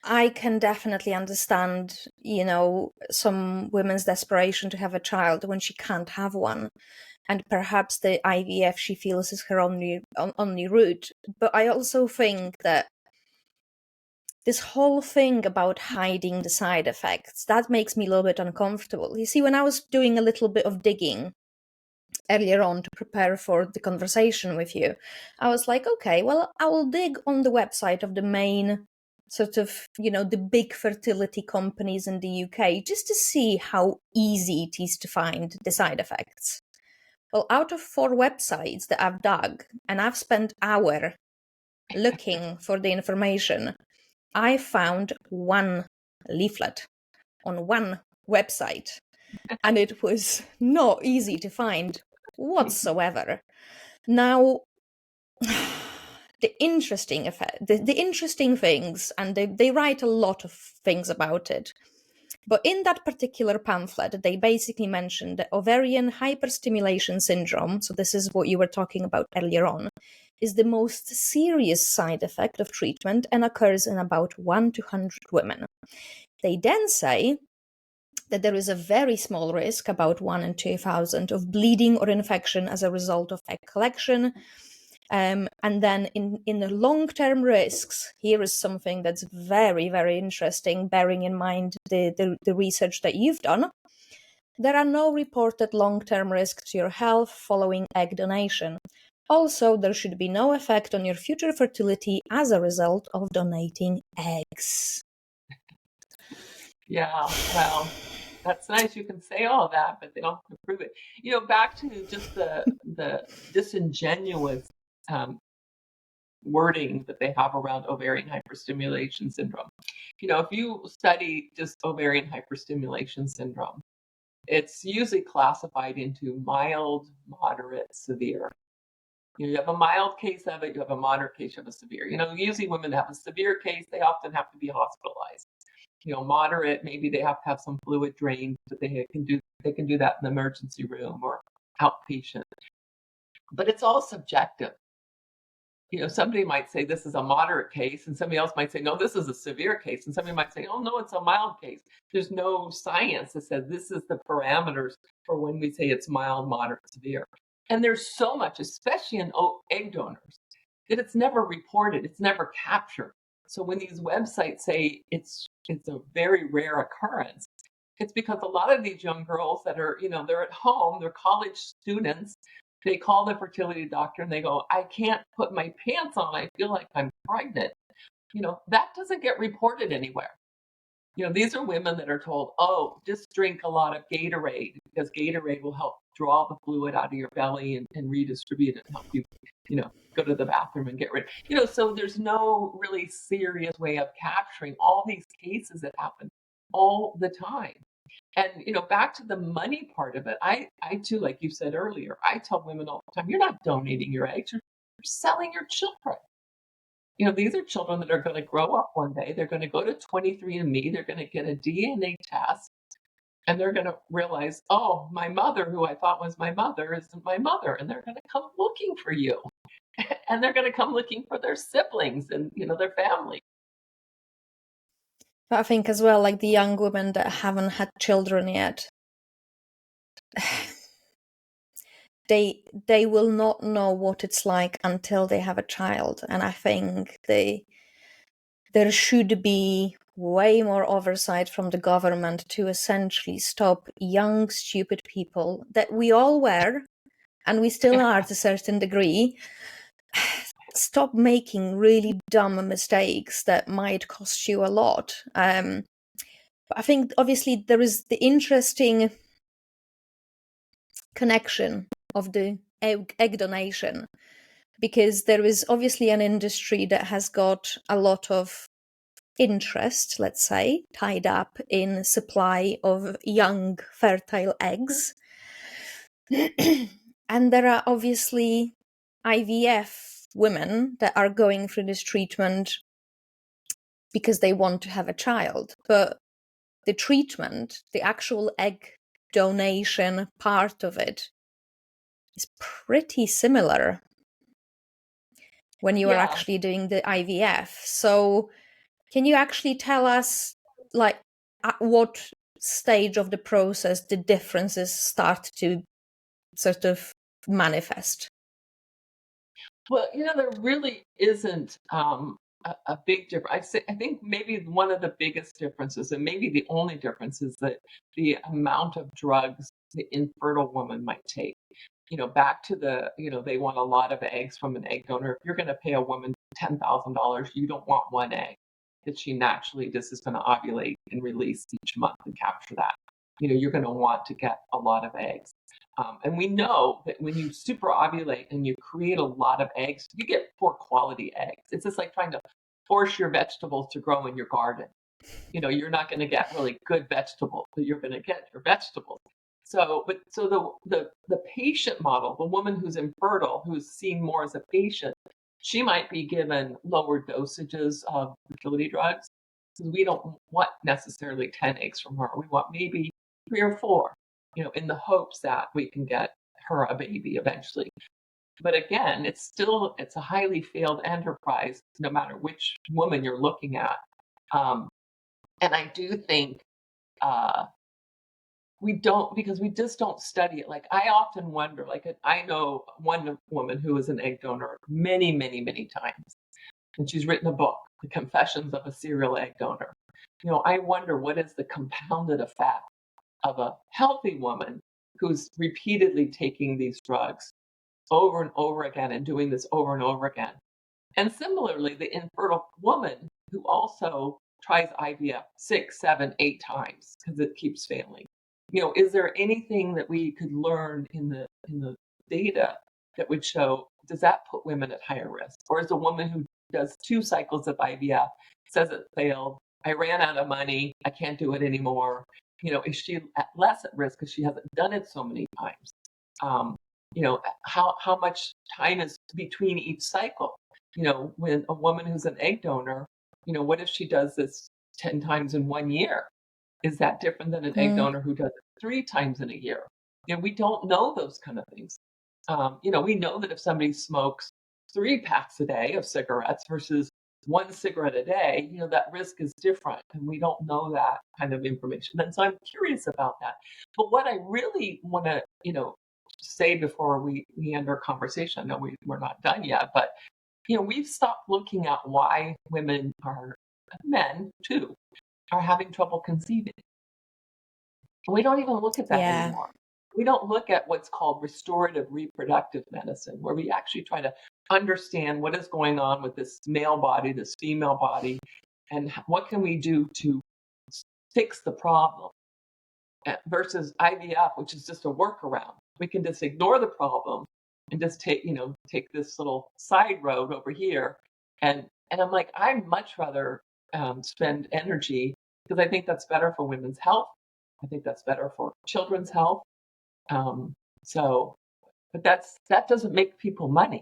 I can definitely understand, some women's desperation to have a child when she can't have one. And perhaps the IVF she feels is her only route. But I also think that this whole thing about hiding the side effects, that makes me a little bit uncomfortable. You see, when I was doing a little bit of digging earlier on to prepare for the conversation with you, I was like, okay, well, I will dig on the website of the main sort of, the big fertility companies in the UK just to see how easy it is to find the side effects. Well, out of 4 websites that I've dug, and I've spent hour looking for the information, I found one leaflet on one website, and it was not easy to find whatsoever. Now, the interesting things, and they write a lot of things about it. But in that particular pamphlet, they basically mentioned that ovarian hyperstimulation syndrome, so this is what you were talking about earlier on, is the most serious side effect of treatment and occurs in about 1 to 100 women. They then say that there is a very small risk, about 1 in 2,000, of bleeding or infection as a result of egg collection. And then in the long-term risks, here is something that's very, very interesting, bearing in mind the research that you've done. There are no reported long-term risks to your health following egg donation. Also, there should be no effect on your future fertility as a result of donating eggs. Yeah, well, that's nice. You can say all that, but they don't have to prove it. Back to just the disingenuous wording that they have around ovarian hyperstimulation syndrome. If you study just ovarian hyperstimulation syndrome, it's usually classified into mild, moderate, severe. You have a mild case of it, you have a moderate case, you have a severe. Usually women that have a severe case, they often have to be hospitalized. Moderate, maybe they have to have some fluid drained, but they can do that in the emergency room or outpatient. But it's all subjective. Somebody might say this is a moderate case, and somebody else might say, no, this is a severe case. And somebody might say, oh, no, it's a mild case. There's no science that says this is the parameters for when we say it's mild, moderate, severe. And there's so much, especially in egg donors, that it's never reported, it's never captured. So when these websites say it's a very rare occurrence, it's because a lot of these young girls that are, they're at home, they're college students, they call the fertility doctor and they go, I can't put my pants on, I feel like I'm pregnant. That doesn't get reported anywhere. These are women that are told, oh, just drink a lot of Gatorade because Gatorade will help draw the fluid out of your belly and redistribute it and help you, go to the bathroom and get rid. So there's no really serious way of capturing all these cases that happen all the time. And, back to the money part of it, I too, like you said earlier, I tell women all the time, you're not donating your eggs, you're selling your children. These are children that are going to grow up one day. They're going to go to 23andMe. They're going to get a DNA test. And they're going to realize, oh, my mother, who I thought was my mother, isn't my mother. And they're going to come looking for you. And they're going to come looking for their siblings and, their family. But I think as well, like the young women that haven't had children yet, they will not know what it's like until they have a child. And I think there should be way more oversight from the government to essentially stop young, stupid people that we all were, and we still are to a certain degree, stop making really dumb mistakes that might cost you a lot. But I think obviously there is the interesting connection of the egg donation, because there is obviously an industry that has got a lot of interest, let's say, tied up in supply of young fertile eggs. And there are obviously IVF women that are going through this treatment because they want to have a child. But the treatment, the actual egg donation part of it, is pretty similar when you are actually doing the IVF. So Can you actually tell us, like, at what stage of the process the differences start to sort of manifest? Well, there really isn't a big difference. I think maybe one of the biggest differences, and maybe the only difference, is that the amount of drugs the infertile woman might take. Back to they want a lot of eggs from an egg donor. If you're going to pay a woman $10,000, you don't want one egg that she naturally just is going to ovulate and release each month and capture that. You're going to want to get a lot of eggs. And we know that when you super ovulate and you create a lot of eggs, you get poor quality eggs. It's just like trying to force your vegetables to grow in your garden. You're not going to get really good vegetables, but you're going to get your vegetables. So the patient model, the woman who's infertile, who's seen more as a patient, she might be given lower dosages of fertility drugs, because we don't want necessarily 10 eggs from her. We want maybe 3 or 4, in the hopes that we can get her a baby eventually. But again, it's a highly failed enterprise, no matter which woman you're looking at. And I do think we don't, because we just don't study it. Like, I often wonder, like, I know one woman who was an egg donor many, many, many times, and she's written a book, The Confessions of a Serial Egg Donor. I wonder, what is the compounded effect of a healthy woman who's repeatedly taking these drugs over and over again and doing this over and over again. And similarly, the infertile woman who also tries IVF 6, 7, 8 times because it keeps failing. Is there anything that we could learn in the data that would show, does that put women at higher risk? Or is a woman who does 2 cycles of IVF, says it failed, I ran out of money, I can't do it anymore, is she less at risk because she hasn't done it so many times? How much time is between each cycle? When a woman who's an egg donor, what if she does this 10 times in 1 year? Is that different than an egg donor who does it 3 times in a year? We don't know those kind of things. We know that if somebody smokes 3 packs a day of cigarettes versus 1 cigarette a day, that risk is different, and we don't know that kind of information. And so I'm curious about that. But what I really want to, say before we end our conversation, I know we're not done yet, but we've stopped looking at why women are, men too, are having trouble conceiving. We don't even look at that anymore. We don't look at what's called restorative reproductive medicine, where we actually try to understand what is going on with this male body, this female body, and what can we do to fix the problem, versus IVF, which is just a workaround. We can just ignore the problem and just take this little side road over here. And I'm like, I'd much rather spend energy, because I think that's better for women's health. I think that's better for children's health. But that doesn't make people money.